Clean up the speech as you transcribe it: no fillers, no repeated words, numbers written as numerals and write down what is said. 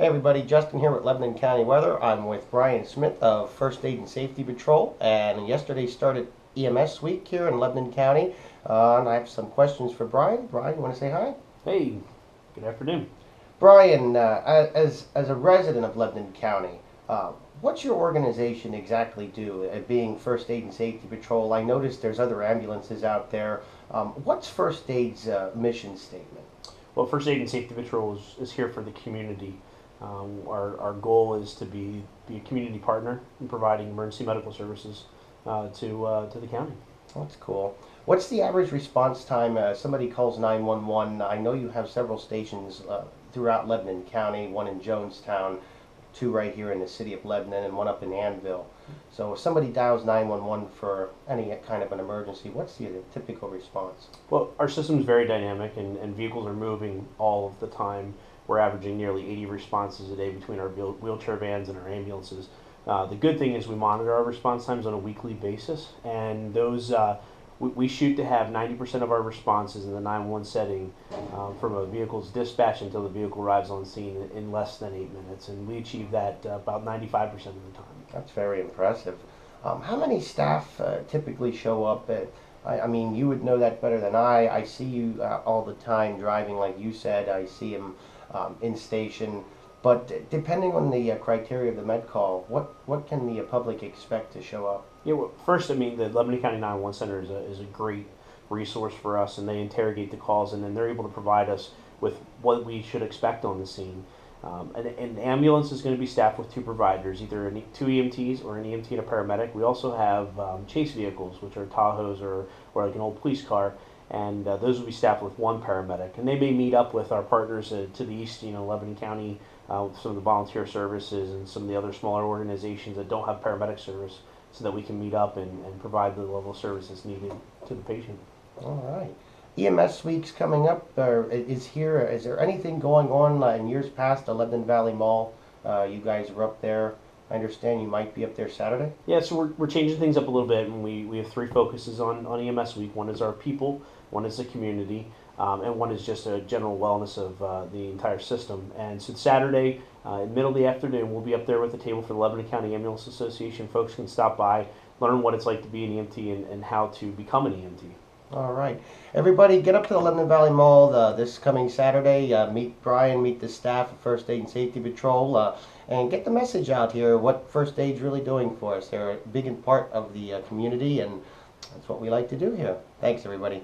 Hey everybody, Justin here with Lebanon County Weather. I'm with Brian Smith of First Aid and Safety Patrol, and yesterday started EMS week here in Lebanon County. And I have some questions for Brian. Brian, you want to say hi? Hey, good afternoon. Brian, as a resident of Lebanon County, what's your organization exactly do? Being First Aid and Safety Patrol, I noticed there's other ambulances out there. What's First Aid's mission statement? Well, First Aid and Safety Patrol is here for the community. Our goal is to be a community partner in providing emergency medical services to the county. That's cool. What's the average response time? Somebody calls 911. I know you have several stations throughout Lebanon County, one in Jonestown, two right here in the city of Lebanon, and one up in Annville. So if somebody dials 911 for any kind of an emergency, what's the typical response? Well, our system is very dynamic, and vehicles are moving all of the time. We're averaging nearly 80 responses a day between our wheelchair vans and our ambulances. The good thing is we monitor our response times on a weekly basis, and those we shoot to have 90% of our responses in the 911 setting from a vehicle's dispatch until the vehicle arrives on scene in less than 8 minutes, and we achieve that about 95% of the time. That's very impressive. How many staff typically show up? I mean, you would know that better than I. I see you all the time driving, like you said. I see him in station. But depending on the criteria of the med call, what can the public expect to show up? Yeah, well, first, I mean, the Lebanon County 911 Center is a great resource for us, and they interrogate the calls, and then they're able to provide us with what we should expect on the scene. An ambulance is going to be staffed with two providers, either two EMTs or an EMT and a paramedic. We also have chase vehicles, which are Tahoes or like an old police car, and those will be staffed with one paramedic. And they may meet up with our partners to the east, Lebanon County, with some of the volunteer services and some of the other smaller organizations that don't have paramedic service, so that we can meet up and provide the level of service that's needed to the patient. All right. EMS week's coming up. Is there anything going on in years past, the Lebanon Valley Mall? You guys were up there. I understand you might be up there Saturday. Yeah, so we're changing things up a little bit, and we have three focuses on EMS week. One is our people, one is the community, and one is just a general wellness of the entire system. And so Saturday, in the middle of the afternoon, we'll be up there with the table for the Lebanon County Ambulance Association. Folks can stop by, learn what it's like to be an EMT and how to become an EMT. All right. Everybody get up to the Lebanon Valley Mall this coming Saturday. Meet Brian, meet the staff of First Aid and Safety Patrol, and get the message out here what First Aid's really doing for us. They're a big part of the community, and that's what we like to do here. Thanks, everybody.